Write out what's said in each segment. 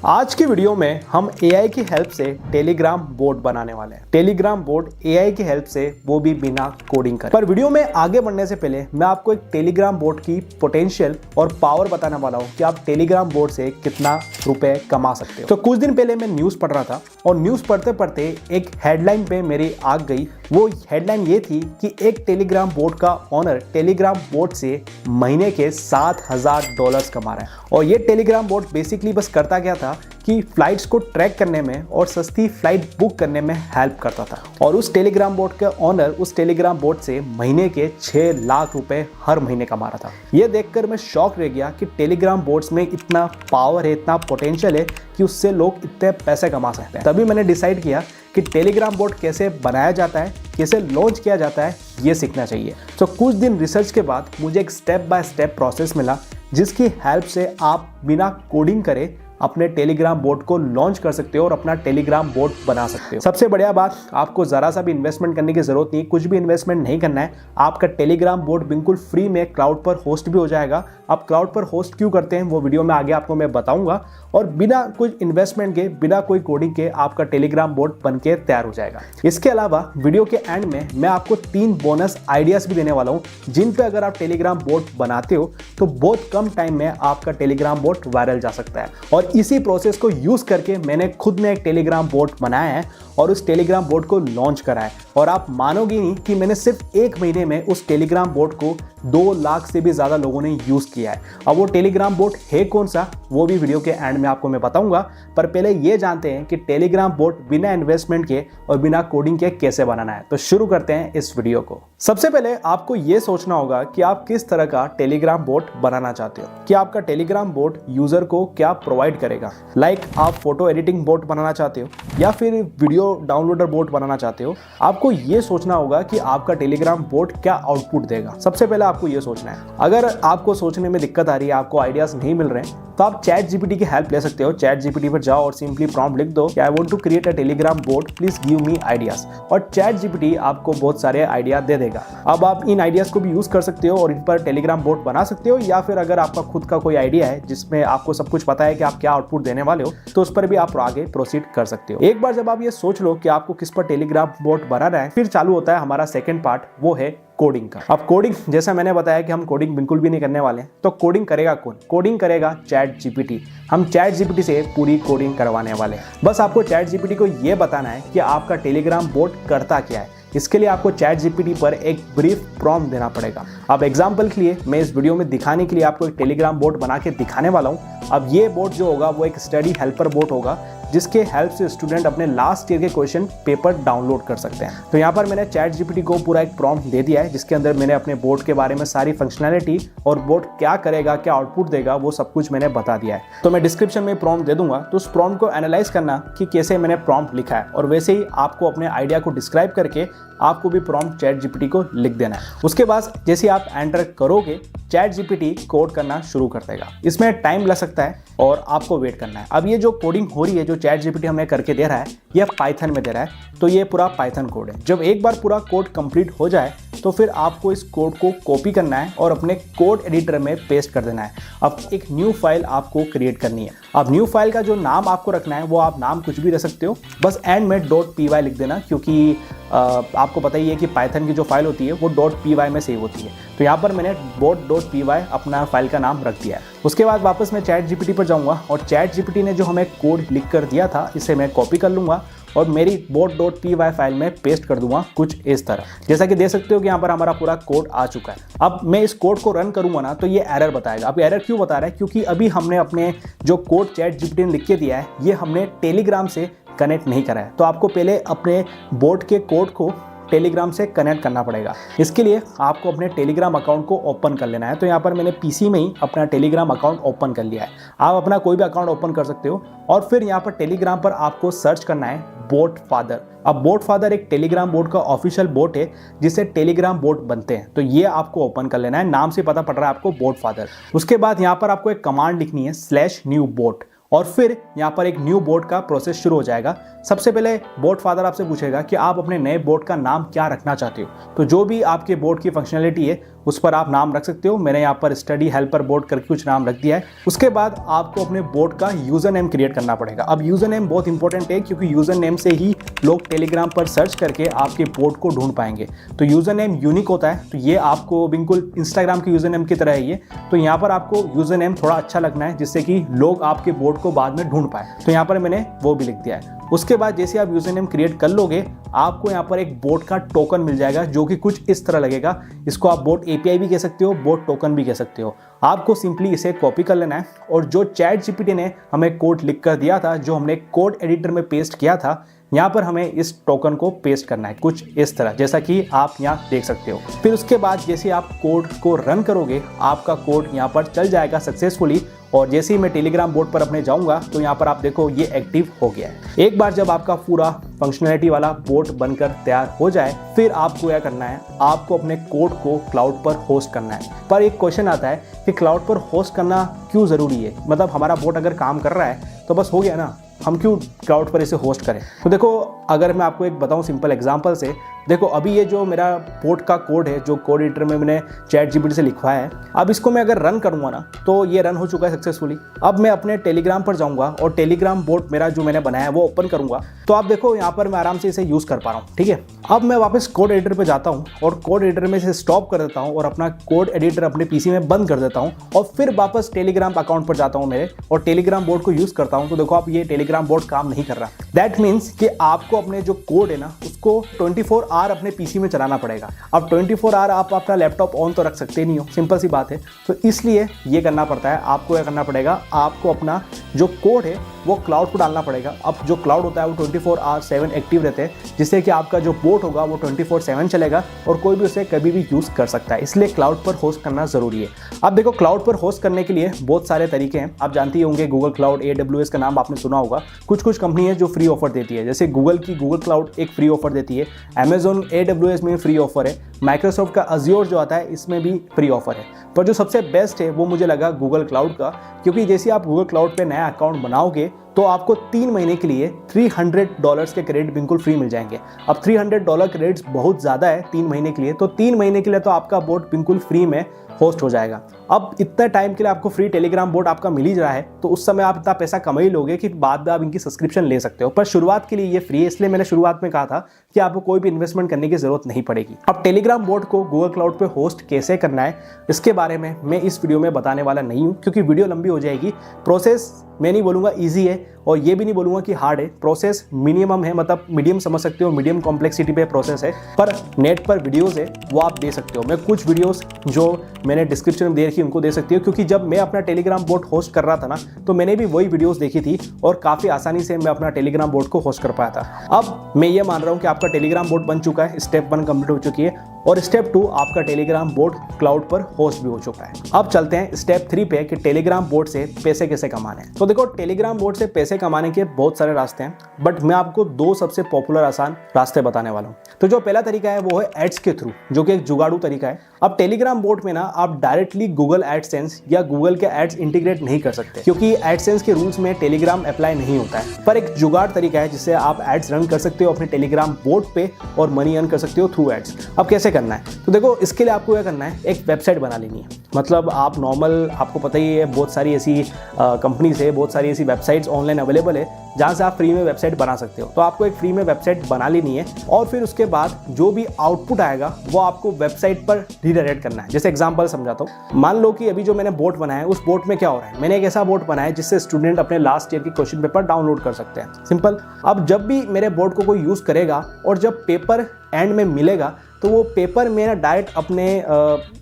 आज की वीडियो में हम एआई की हेल्प से टेलीग्राम बोट बनाने वाले हैं। टेलीग्राम बोट एआई की हेल्प से, वो भी बिना कोडिंग करे। पर वीडियो में आगे बढ़ने से पहले मैं आपको एक टेलीग्राम बोट की पोटेंशियल और पावर बताने वाला हूं कि आप टेलीग्राम बोट से कितना रुपए कमा सकते हो। तो कुछ दिन पहले मैं न्यूज़ पढ़ रहा था और न्यूज़ पढ़ते पढ़ते एक हेडलाइन पे मेरी आंख गई। वो हेडलाइन ये थी कि एक टेलीग्राम बोट का ओनर टेलीग्राम बोट से महीने के $7,000 कमा रहा है। और ये टेलीग्राम बोट बेसिकली बस करता क्या था कि फ्लाइट्स को ट्रैक करने में और सस्ती फ्लाइट बुक करने में हेल्प करता था। और उस टेलीग्राम बोट के ओनर उस टेलीग्राम बोट से महीने के 6 लाख रुपए हर महीने कमा रहा था। ये देखकर मैं शॉक रह गया कि टेलीग्राम बोट्स में इतना पावर है, इतना पोटेंशियल है कि उससे लोग इतने पैसे कमा सकते हैं। तभी मैंने डिसाइड किया कि टेलीग्राम बोट कैसे बनाया जाता है, कैसे लॉन्च किया जाता है, ये सीखना चाहिए। तो कुछ दिन रिसर्च के बाद मुझे एक स्टेप बाय स्टेप प्रोसेस मिला जिसकी हेल्प से आप बिना कोडिंग करे अपने टेलीग्राम बोट को लॉन्च कर सकते हो और अपना टेलीग्राम बोट बना सकते हो। सबसे बढ़िया बात, आपको ज़रा सा भी इन्वेस्टमेंट करने की ज़रूरत नहीं, कुछ भी इन्वेस्टमेंट नहीं करना है। आपका टेलीग्राम बोट बिल्कुल फ्री में क्लाउड पर होस्ट भी हो जाएगा। आप क्लाउड पर होस्ट क्यों करते हैं वो वीडियो में आगे आपको मैं बताऊंगा। और बिना कुछ इन्वेस्टमेंट के, बिना कोई कोडिंग के आपका टेलीग्राम बोट बन के तैयार हो जाएगा। इसके अलावा वीडियो के एंड में मैं आपको 3 बोनस आइडियाज़ भी देने वाला हूँ जिन पे अगर आप टेलीग्राम बोट बनाते हो तो बहुत कम टाइम में आपका टेलीग्राम बोट वायरल जा सकता है। और इसी प्रोसेस को यूज करके मैंने खुद में एक टेलीग्राम बोट बनाया है और उस टेलीग्राम बोट को लॉन्च करा है। और आप मानोगे नहीं कि मैंने सिर्फ 1 महीने में उस टेलीग्राम बोट को 2 लाख से भी ज्यादा लोगों ने यूज किया है। अब वो टेलीग्राम बोट है कौन सा, वो भी वीडियो के एंड में आपको मैं बताऊंगा। पर पहले ये जानते हैं कि टेलीग्राम बोट बिना इन्वेस्टमेंट के और बिना कोडिंग के कैसे बनाना है। तो शुरू करते हैं इस वीडियो को। सबसे पहले आपको ये सोचना होगा कि आप किस तरह का टेलीग्राम बोट बनाना चाहते हो, कि आपका टेलीग्राम बोट यूजर को क्या प्रोवाइड करेगा। लाइक आप फोटो एडिटिंग बोट बनाना चाहते हो या फिर वीडियो डाउनलोडर बोट बनाना चाहते हो। आपको ये सोचना होगा कि आपका टेलीग्राम बोट क्या आउटपुट देगा। सबसे पहले आपको ये सोचना है। अगर आपको सोचने में दिक्कत आ रही है, आपको आइडियाज नहीं मिल रहे हैं, तो आप चैट जीपीटी की हेल्प ले सकते हो। चैट जीपीटी पर जाओ और सिंपली प्रॉम्प्ट लिख दो कि I want to create a Telegram bot, please give me ideas. और चैट जीपीटी आपको बहुत सारे आइडिया दे देगा। अब आप इन आइडियाज को भी यूज कर सकते हो और इन पर टेलीग्राम बोट बना सकते हो। या फिर अगर आपका खुद का कोई आइडिया है जिसमें आपको सब कुछ पता है कि आप क्या आउटपुट देने वाले हो, तो उस पर भी आप आगे प्रोसीड कर सकते हो। एक बार जब आप ये सोच लो कि आपको किस पर टेलीग्राम बोट बनाना है, फिर चालू होता है हमारा सेकंड पार्ट, वो है कोडिंग का। अब कोडिंग, जैसा मैंने बताया कि हम कोडिंग बिल्कुल भी नहीं करने वाले हैं, तो कोडिंग करेगा कौन? कोडिंग करेगा चैट जीपीटी। हम चैट जीपीटी से पूरी कोडिंग करवाने वाले हैं। बस आपको चैट जीपीटी को यह बताना है कि आपका टेलीग्राम बोट करता क्या है। इसके लिए आपको चैट जीपीटी पर एक ब्रीफ प्रॉम्प्ट देना पड़ेगा। अब एग्जांपल के लिए मैं इस वीडियो में दिखाने के लिए आपको एक टेलीग्राम बोट बना के दिखाने वाला हूं। अब ये बोट जो होगा वो एक स्टडी हेल्पर बोट होगा जिसके हेल्प से स्टूडेंट अपने लास्ट ईयर के क्वेश्चन पेपर डाउनलोड कर सकते हैं। तो यहाँ पर मैंने चैट जीपीटी को पूरा एक प्रॉम्प्ट दे दिया है जिसके अंदर मैंने अपने बोट के बारे में सारी फंक्शनैलिटी और बोट क्या करेगा, क्या आउटपुट देगा, वो सब कुछ मैंने बता दिया है। तो मैं डिस्क्रिप्शन में प्रॉम्प्ट दे दूंगा, तो उस प्रॉम्प्ट को एनालाइज करना कि कैसे मैंने प्रॉम्प्ट लिखा है और वैसे ही आपको अपने आइडिया को डिस्क्राइब करके आपको भी प्रॉम्प्ट चैट जीपीटी को लिख देना है। उसके बाद जैसे आप एंटर करोगे, चैट जीपीटी कोड करना शुरू कर देगा। इसमें टाइम लग सकता है और आपको वेट करना है। अब ये जो कोडिंग हो रही है, जो चैट जीपीटी हमें करके दे रहा है, ये पाइथन में दे रहा है, तो ये पूरा पाइथन कोड है। जब एक बार पूरा कोड कंप्लीट हो जाए तो फिर आपको इस कोड को कॉपी करना है और अपने कोड एडिटर में पेस्ट कर देना है। अब एक न्यू फाइल आपको क्रिएट करनी है। अब न्यू फाइल का जो नाम आपको रखना है वो आप नाम कुछ भी रख सकते हो, बस एंड में .py लिख देना, क्योंकि आपको पता ही है कि पाइथन की जो फाइल होती है वो .py में सेव होती है। तो यहाँ पर मैंने .py अपना फाइल का नाम रख दिया है। उसके बाद वापस मैं चैट जीपीटी पर जाऊँगा और चैट जीपीटी ने जो हमें कोड लिख कर दिया था इसे मैं कॉपी कर लूँगा और मेरी .py फाइल में पेस्ट कर दूंगा कुछ इस तरह। जैसा कि देख सकते हो कि यहाँ पर हमारा पूरा कोड आ चुका है। अब मैं इस कोड को रन करूंगा ना, तो ये एरर बताएगा। अब एरर क्यों बता रहा है? क्योंकि अभी हमने अपने जो कोड चैट जीपीटी ने लिख के दिया है, ये हमने टेलीग्राम से कनेक्ट नहीं करा है। तो आपको पहले अपने बोट के कोड को टेलीग्राम से कनेक्ट करना पड़ेगा। इसके लिए आपको अपने टेलीग्राम अकाउंट को ओपन कर लेना है। तो यहाँ पर मैंने पीसी में ही अपना टेलीग्राम अकाउंट ओपन कर लिया है। आप अपना कोई भी अकाउंट ओपन कर सकते हो और फिर यहाँ पर टेलीग्राम पर आपको सर्च करना है बोट फादर। अब बोट फादर एक टेलीग्राम बोट का ऑफिशियल बोट है जिससे टेलीग्राम बोट बनते हैं। तो ये आपको ओपन कर लेना है, नाम से पता पड़ रहा है आपको बोट फादर। उसके बाद यहाँ पर आपको एक कमांड लिखनी है /new bot और फिर यहाँ पर एक न्यू बोट का प्रोसेस शुरू हो जाएगा। सबसे पहले बोट फादर आपसे पूछेगा कि आप अपने नए बोट का नाम क्या रखना चाहते हो। तो जो भी आपके बोट की फंक्शनैलिटी है उस पर आप नाम रख सकते हो। मैंने यहाँ पर स्टडी हेल्पर बोट करके कुछ नाम रख दिया है। उसके बाद आपको अपने बोट का यूजर नेम क्रिएट करना पड़ेगा। अब यूजर नेम बहुत इंपॉर्टेंट है क्योंकि यूजर नेम से ही लोग टेलीग्राम पर सर्च करके आपके बोट को ढूंढ पाएंगे। तो यूजर नेम यूनिक होता है, तो ये आपको बिल्कुल इंस्टाग्राम के यूजर नेम की तरह है ये। तो यहाँ पर आपको यूजर नेम थोड़ा अच्छा लगना है जिससे कि लोग आपके बोट को बाद में ढूंढ पाए। तो यहाँ पर मैंने वो भी लिख दिया है। उसके बाद जैसे आप यूजर नेम क्रिएट कर लोगे आपको यहाँ पर एक बोट का टोकन मिल जाएगा जो कि कुछ इस तरह लगेगा। इसको आप बोट एपीआई भी कह सकते हो, बोट टोकन भी कह सकते हो। आपको सिंपली इसे कॉपी कर लेना है और जो चैट जीपीटी ने हमें कोड लिख कर दिया था, जो हमने कोड एडिटर में पेस्ट किया था, यहाँ पर हमें इस टोकन को पेस्ट करना है कुछ इस तरह, जैसा कि आप यहाँ देख सकते हो। फिर उसके बाद जैसे आप कोड को रन करोगे आपका कोड यहाँ पर चल जाएगा सक्सेसफुली। और जैसे ही मैं टेलीग्राम बोट पर अपने जाऊंगा तो यहाँ पर आप देखो ये एक्टिव हो गया है। एक बार जब आपका पूरा फंक्शनैलिटी वाला बोट बनकर तैयार हो जाए फिर आपको क्या करना है, आपको अपने कोड को क्लाउड पर होस्ट करना है। पर एक क्वेश्चन आता है कि क्लाउड पर होस्ट करना क्यों ज़रूरी है, मतलब हमारा बोट अगर काम कर रहा है तो बस हो गया ना, हम क्यों क्लाउड पर इसे होस्ट करें। तो देखो अगर मैं आपको एक बताऊं सिंपल एग्जांपल से, देखो अभी ये जो मेरा बोट का कोड है जो कोड एडिटर में मैंने चैट जीपीटी से लिखवाया है, अब इसको मैं अगर रन करूंगा ना तो ये रन हो चुका है सक्सेसफुली। अब मैं अपने टेलीग्राम पर जाऊंगा और टेलीग्राम बोट मेरा जो मैंने बनाया है वो ओपन करूंगा तो आप देखो यहाँ पर मैं आराम से इसे यूज़ कर पा रहा हूँ। ठीक है, अब मैं वापस कोड एडिटर पर जाता हूँ और कोड एडिटर में इसे स्टॉप कर देता हूँ और अपना कोड एडिटर अपने पीसी में बंद कर देता हूँ और फिर वापस टेलीग्राम अकाउंट पर जाता हूँ मेरे और टेलीग्राम बोट को यूज़ करता हूँ। तो देखो आप ये टेलीग्राम बोट काम नहीं कर रहा। दैट मीन्स कि आपको अपने जो कोड है ना उसको 24 आवर अपने पीसी में चलाना पड़ेगा। अब 24 आवर आप अपना लैपटॉप ऑन तो रख सकते नहीं हो, सिंपल सी बात है। तो इसलिए ये करना पड़ता है, आपको क्या करना पड़ेगा, आपको अपना जो कोड है वो क्लाउड को डालना पड़ेगा। अब जो क्लाउड होता है वो 24/7 एक्टिव रहते हैं जिससे कि आपका जो बोट होगा वो 24/7 चलेगा और कोई भी उसे कभी भी यूज़ कर सकता है। इसलिए क्लाउड पर होस्ट करना ज़रूरी है। अब देखो क्लाउड पर होस्ट करने के लिए बहुत सारे तरीके हैं। आप जानते ही होंगे गूगल क्लाउड, AWS का नाम आपने सुना होगा। कुछ कंपनी है जो फ्री ऑफर देती है, जैसे गूगल की गूगल क्लाउड एक फ्री ऑफर देती है, Amazon AWS में फ्री ऑफर है, माइक्रोसॉफ्ट का Azure जो आता है इसमें भी फ्री ऑफर है। पर जो सबसे बेस्ट है वो मुझे लगा गूगल क्लाउड का, क्योंकि जैसे आप गूगल क्लाउड पे नया अकाउंट बनाओगे तो आपको 3 महीने के लिए $300 के क्रेडिट बिल्कुल फ्री मिल जाएंगे। अब $300 क्रेडिट्स बहुत ज़्यादा है 3 महीने के लिए, तो 3 महीने के लिए तो आपका बोट बिल्कुल फ्री में होस्ट हो जाएगा। अब इतना टाइम के लिए आपको फ्री टेलीग्राम बोट आपका मिल ही रहा है तो उस समय आप इतना पैसा कमा ही लोगे कि बाद में आप इनकी सब्सक्रिप्शन ले सकते हो। पर शुरुआत के लिए ये फ्री है, इसलिए मैंने शुरुआत में कहा था कि आपको कोई भी इन्वेस्टमेंट करने की जरूरत नहीं पड़ेगी। अब टेलीग्राम बोट को गूगल क्लाउड पे होस्ट कैसे करना है इसके बारे में मैं इस वीडियो में बताने वाला नहीं हूँ, क्योंकि वीडियो लंबी हो जाएगी। प्रोसेस मैं नहीं बोलूँगा ईजी है और ये भी नहीं बोलूँगा कि हार्ड है। प्रोसेस मिनिमम है, मतलब मीडियम समझ सकते हो, मीडियम कॉम्प्लेक्सिटी पे प्रोसेस है। पर नेट पर वीडियोस है वो आप दे सकते हो। मैं कुछ वीडियोस जो मैंने डिस्क्रिप्शन में दे रखी उनको दे सकती हो, क्योंकि जब मैं अपना टेलीग्राम बोट होस्ट कर रहा था ना तो मैंने भी वही वीडियोस देखी थी और काफ़ी आसानी से मैं अपना टेलीग्राम बोट को होस्ट कर पाया था। अब मैं ये मान रहा हूँ कि आपका टेलीग्राम बोट बन चुका है, स्टेप 1 कंप्लीट हो चुकी है और स्टेप 2 आपका टेलीग्राम बोट क्लाउड पर होस्ट भी हो चुका है। अब चलते हैं स्टेप 3 पे कि टेलीग्राम बोट से पैसे कैसे कमाने हैं। तो देखो टेलीग्राम बोट से पैसे कमाने के बहुत सारे रास्ते हैं, बट मैं आपको 2 सबसे पॉपुलर आसान रास्ते बताने वाला हूँ। तो जो पहला तरीका है वो है एड्स के थ्रू, जो कि एक जुगाड़ू तरीका है। अब टेलीग्राम बोट में ना आप डायरेक्टली गूगल एडसेंस या गूगल के एड्स इंटीग्रेट नहीं कर सकते, क्योंकि एडसेंस के रूल्स में टेलीग्राम अप्लाई नहीं होता है। पर एक जुगाड़ तरीका है जिससे आप एड्स रन कर सकते हो अपने टेलीग्राम बोट पे और मनी अर्न कर सकते हो थ्रू एड्स। अब कैसे करना है, तो देखो इसके लिए आपको क्या करना है, एक वेबसाइट बना लेनी है। मतलब आप नॉर्मल, आपको पता ही है बहुत सारी ऐसी कंपनीज है, बहुत सारी ऐसी वेबसाइट्स ऑनलाइन अवेलेबल है जहाँ से आप फ्री में वेबसाइट बना सकते हो। तो आपको एक फ्री में वेबसाइट बना लेनी है और फिर उसके बाद जो भी आउटपुट आएगा वो आपको वेबसाइट पर रीडायरेक्ट करना है। जैसे एग्जांपल समझाता हूँ, मान लो कि अभी जो मैंने बोट बनाया है उस बोट में क्या हो रहा है, मैंने एक ऐसा बोट बनाया है जिससे स्टूडेंट अपने लास्ट ईयर की क्वेश्चन पेपर डाउनलोड कर सकते हैं, सिंपल। अब जब भी मेरे बोट को कोई यूज़ करेगा और जब पेपर एंड में मिलेगा तो वो पेपर मैं ना डायरेक्ट अपने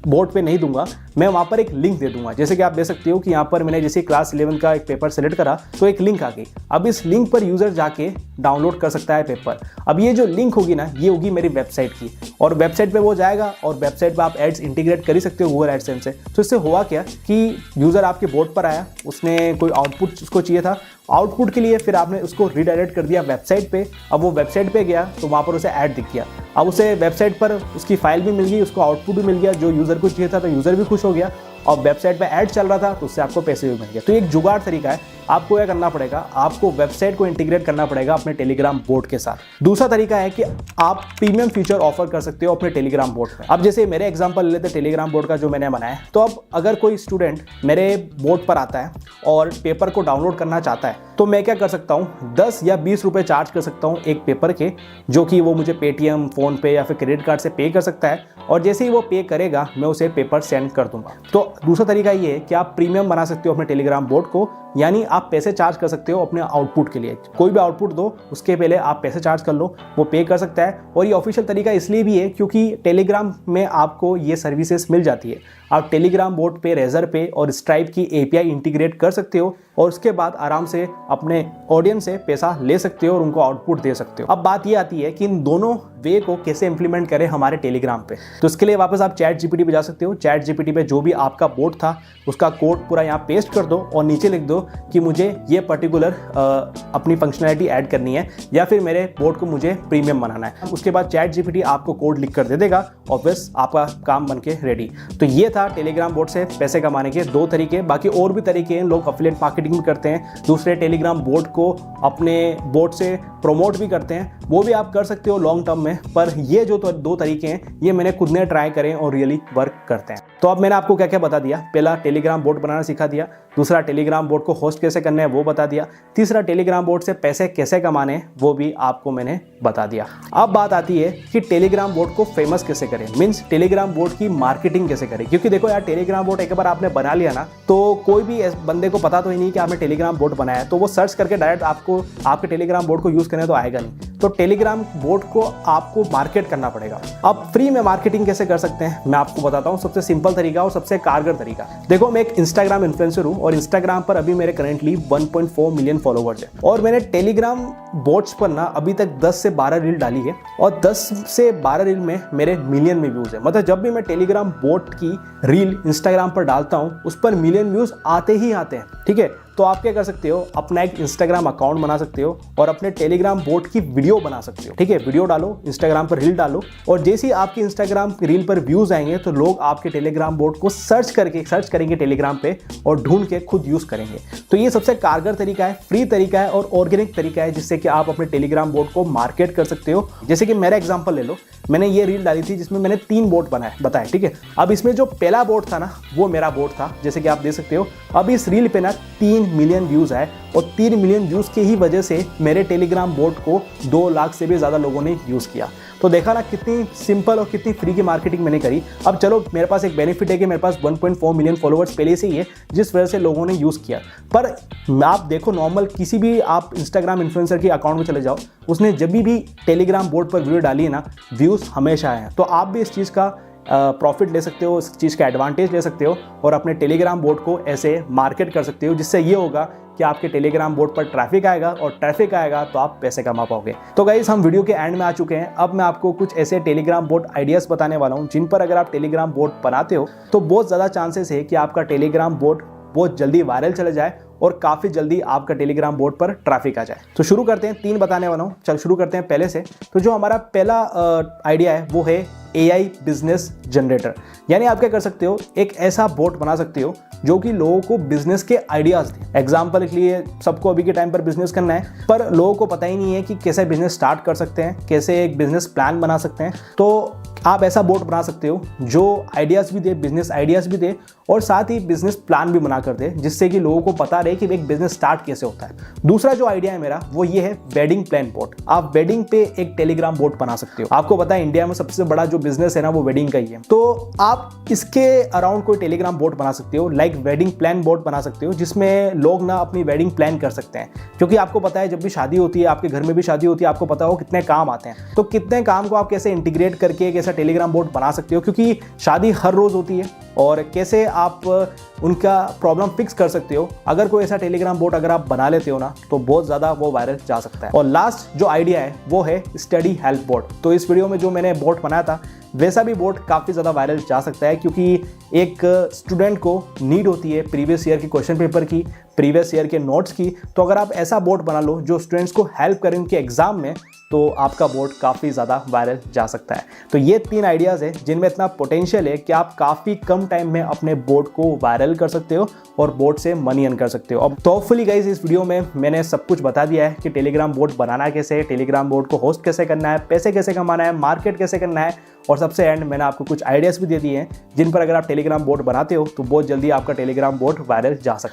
बोर्ड पे नहीं दूंगा, मैं वहाँ पर एक लिंक दे दूंगा। जैसे कि आप देख सकते हो कि यहाँ पर मैंने जैसे क्लास 11 का एक पेपर सेलेक्ट करा तो एक लिंक आ गई। अब इस लिंक पर यूज़र जाके डाउनलोड कर सकता है पेपर। अब ये जो लिंक होगी ना ये होगी मेरी वेबसाइट की, और वेबसाइट पे वो जाएगा और वेबसाइट पे आप एड्स इंटीग्रेट कर ही सकते हो गूगल एडसेंस से। तो इससे हुआ क्या कि यूज़र आपके बोर्ड पर आया, उसने कोई आउटपुट उसको चाहिए था, आउटपुट के लिए फिर आपने उसको रीडायरेक्ट कर दिया वेबसाइट पे। अब वो वेबसाइट पे गया तो वहाँ पर उसे ऐड दिख गया। अब उसे वेबसाइट पर उसकी फाइल भी मिल गई, उसको आउटपुट भी मिल गया जो यूज़र को चाहिए था, तो यूज़र भी खुश हो गया और वेबसाइट पे ऐड चल रहा था तो उससे आपको पैसे भी मिल गए। तो एक जुगाड़ तरीका है। आपको क्या करना पड़ेगा, आपको वेबसाइट को इंटीग्रेट करना पड़ेगा अपने टेलीग्राम बोट के साथ। दूसरा तरीका है कि आप प्रीमियम फीचर ऑफर कर सकते हो अपने टेलीग्राम बोट में। अब जैसे मेरे एग्जांपल ले लेते हैं टेलीग्राम बोट का जो मैंने बनाया है। तो अब अगर कोई स्टूडेंट मेरे बोट पर आता है और पेपर को डाउनलोड करना चाहता है तो मैं क्या कर सकता हूँ, 10 या 20 रुपए चार्ज कर सकता हूँ एक पेपर के, जो कि वो मुझे पेटीएम, फोन पे या फिर क्रेडिट कार्ड से पे कर सकता है, और जैसे ही वो पे करेगा मैं उसे पेपर सेंड कर दूंगा। तो दूसरा तरीका ये है कि आप प्रीमियम बना सकते हो अपने टेलीग्राम बोट को, यानी आप पैसे चार्ज कर सकते हो अपने आउटपुट के लिए। कोई भी आउटपुट दो उसके पहले आप पैसे चार्ज कर लो, वो पे कर सकता है। और ये ऑफिशियल तरीका इसलिए भी है क्योंकि टेलीग्राम में आपको ये सर्विसेज मिल जाती है। आप टेलीग्राम बोट पे, रेजर पे और स्ट्राइप की एपीआई इंटीग्रेट कर सकते हो और उसके बाद आराम से अपने ऑडियंस से पैसा ले सकते हो और उनको आउटपुट दे सकते हो। अब बात ये आती है कि इन दोनों वे को कैसे इंप्लीमेंट करें हमारे टेलीग्राम पे। तो इसके लिए वापस आप चैट जीपीटी पे जा सकते हो। चैट जीपीटी पे जो भी आपका बोट था उसका कोड पूरा यहाँ पेस्ट कर दो और नीचे लिख दो कि मुझे ये पर्टिकुलर अपनी फंक्शनैलिटी ऐड करनी है या फिर मेरे बोट को मुझे प्रीमियम बनाना है। उसके बाद चैट जीपीटी आपको कोड लिख कर दे देगा और बस आपका काम बन के रेडी। तो ये था टेलीग्राम बोट से पैसे कमाने के 2 तरीके। बाकी और भी तरीके हैं, लोग एफिलिएट मार्केटिंग भी करते हैं, दूसरे टेलीग्राम बोट को अपने बोट से प्रमोट भी करते हैं, वो भी आप कर सकते हो लॉन्ग टर्म में। पर ये जो 2 तरीके हैं ये मैंने खुद ने ट्राई करें और रियली वर्क करते हैं। तो अब मैंने आपको क्या क्या बता दिया। पहला, टेलीग्राम बोट बनाना सिखा दिया। दूसरा, टेलीग्राम बोट को होस्ट कैसे करना है वो बता दिया। तीसरा, टेलीग्राम बोट से पैसे कैसे कमाने हैं वो भी आपको मैंने बता दिया। अब बात आती है कि टेलीग्राम बोट को फेमस कैसे करें, मीन्स टेलीग्राम बोट की मार्केटिंग कैसे करें। क्योंकि देखो यार, टेलीग्राम बोट एक बार आपने बना लिया ना तो कोई भी बंदे को पता तो ही नहीं कि आपने टेलीग्राम बोट बनाया है, तो वो सर्च करके डायरेक्ट आपको आपके टेलीग्राम बोट को यूज करने तो आएगा नहीं। तो टेलीग्राम बोट को आपको मार्केट करना पड़ेगा। अब फ्री में मार्केटिंग कैसे कर सकते हैं मैं आपको बताता हूँ। सबसे सिंपल तरीका और सबसे कारगर तरीका। देखो, मैं एक इंस्टाग्राम इन्फ्लुएंसर हूँ और इंस्टाग्राम पर अभी मेरे करेंटली 1.4 मिलियन फॉलोवर्स है और मैंने टेलीग्राम बोट्स पर ना अभी तक 10 से 12 रील डाली है और 10 से 12 रील में मेरे मिलियन में व्यूज है। मतलब जब भी मैं टेलीग्राम बोट की रील इंस्टाग्राम पर डालता हूँ उस पर मिलियन व्यूज आते ही आते हैं। ठीक है, तो आप क्या कर सकते हो, अपना एक इंस्टाग्राम अकाउंट बना सकते हो और अपने टेलीग्राम बोट की वीडियो बना सकते हो। ठीक है, वीडियो डालो, इंस्टाग्राम पर रील डालो और जैसे ही आपकी इंस्टाग्राम रील पर व्यूज आएंगे तो लोग आपके टेलीग्राम बोट को सर्च करेंगे टेलीग्राम पे और ढूंढ के खुद यूज करेंगे। तो ये सबसे कारगर तरीका है, फ्री तरीका है और ऑर्गेनिक तरीका है जिससे कि आप अपने टेलीग्राम बोट को मार्केट कर सकते हो। जैसे कि मेरा एग्जाम्पल ले लो, मैंने ये रील डाली थी जिसमें मैंने 3 बोट बताए। ठीक है, अब इसमें जो पहला बोट था ना वो मेरा बोट था, जैसे कि आप देख सकते हो। अब इस रील पे ना 3 मिलियन व्यूज आए और 3 मिलियन व्यूज की ही वजह से मेरे टेलीग्राम बोट को 2 लाख से भी ज्यादा लोगों ने यूज किया। तो देखा ना कितनी सिंपल और कितनी फ्री की मार्केटिंग मैंने करी। अब चलो, मेरे पास एक बेनिफिट है कि मेरे पास 1.4 मिलियन फॉलोअर्स पहले से ही है जिस वजह से लोगों ने यूज़ किया। पर आप देखो, नॉर्मल किसी भी आप इंस्टाग्राम इन्फ्लुएंसर के अकाउंट में चले जाओ, उसने जब भी टेलीग्राम बोट पर वीडियो डाली है ना, व्यूज़ हमेशा आए हैं। तो आप भी इस चीज़ का प्रॉफिट ले सकते हो, इस चीज़ का एडवांटेज ले सकते हो और अपने टेलीग्राम बोट को ऐसे मार्केट कर सकते हो जिससे ये होगा कि आपके टेलीग्राम बोट पर ट्रैफिक आएगा और ट्रैफिक आएगा तो आप पैसे कमा पाओगे। तो गाइस, हम वीडियो के एंड में आ चुके हैं। अब मैं आपको कुछ ऐसे टेलीग्राम बोट आइडियाज़ बताने वाला हूं जिन पर अगर आप टेलीग्राम बोट बनाते हो तो बहुत ज़्यादा चांसेस है कि आपका टेलीग्राम बोट बहुत जल्दी वायरल चले जाए और काफ़ी जल्दी आपका टेलीग्राम बोट पर ट्रैफिक आ जाए। तो शुरू करते हैं, 3 बताने वाला हूँ। चल शुरू करते हैं पहले से। तो जो हमारा पहला आइडिया है वो है AI बिजनेस जनरेटर। यानी आप क्या कर सकते हो, एक ऐसा बोट बना सकते हो जो कि लोगों को बिजनेस के आइडियाज़ दे। एग्जाम्पल के लिए, सबको अभी के टाइम पर बिजनेस करना है पर लोगों को पता ही नहीं है कि कैसे बिजनेस स्टार्ट कर सकते हैं, कैसे एक बिजनेस प्लान बना सकते हैं। तो आप ऐसा बोट बना सकते हो जो आइडियाज़ भी दे, बिजनेस आइडियाज़ भी दे और साथ ही बिजनेस प्लान भी बना कर दे, जिससे कि लोगों को पता रहे कि एक बिजनेस स्टार्ट कैसे होता है। दूसरा जो आइडिया है मेरा वो ये है वेडिंग प्लान बोट। आप वेडिंग पे एक टेलीग्राम बोट बना सकते हो। आपको पता है इंडिया में सबसे बड़ा जो बिजनेस है ना वो वेडिंग का ही है। तो आप इसके अराउंड कोई टेलीग्राम बोट बना सकते हो, लाइक वेडिंग प्लान बोट बना सकते हो, जिसमें लोग ना अपनी वेडिंग प्लान कर सकते हैं। क्योंकि आपको पता है जब भी शादी होती है, आपके घर में भी शादी होती है, आपको पता हो कितने काम आते हैं। तो कितने काम को आप कैसे इंटीग्रेट करके एक ऐसा टेलीग्राम बोट बना सकते हो, क्योंकि शादी हर रोज होती है और कैसे आप उनका प्रॉब्लम फिक्स कर सकते हो। अगर कोई ऐसा टेलीग्राम बोट अगर आप बना लेते हो ना तो बहुत ज़्यादा वो वायरल जा सकता है। और लास्ट जो आइडिया है वो है स्टडी हेल्प बोट। तो इस वीडियो में जो मैंने बोट बनाया था वैसा भी बोट काफ़ी ज़्यादा वायरल जा सकता है, क्योंकि एक स्टूडेंट को नीड होती है प्रीवियस ईयर के क्वेश्चन पेपर की, प्रीवियस ईयर के नोट्स की। तो अगर आप ऐसा बोट बना लो जो स्टूडेंट्स को हेल्प करें उनके एग्जाम में, तो आपका बोट काफ़ी ज़्यादा वायरल जा सकता है। तो ये 3 आइडियाज़ है जिनमें इतना पोटेंशियल है कि आप काफ़ी कम टाइम में अपने बोट को वायरल कर सकते हो और बोट से मनी अर्न कर सकते हो। अब तो होपफुली गाइस इस वीडियो में मैंने सब कुछ बता दिया है कि टेलीग्राम बोट बनाना कैसे है, टेलीग्राम बोट को होस्ट कैसे करना है, पैसे कैसे कमाना है, मार्केट कैसे करना है, और सबसे एंड मैंने आपको कुछ आइडियाज़ भी दे दिए हैं जिन पर अगर आप टेलीग्राम बोट बनाते हो तो बहुत जल्दी आपका टेलीग्राम बोट वायरल जा सकता है।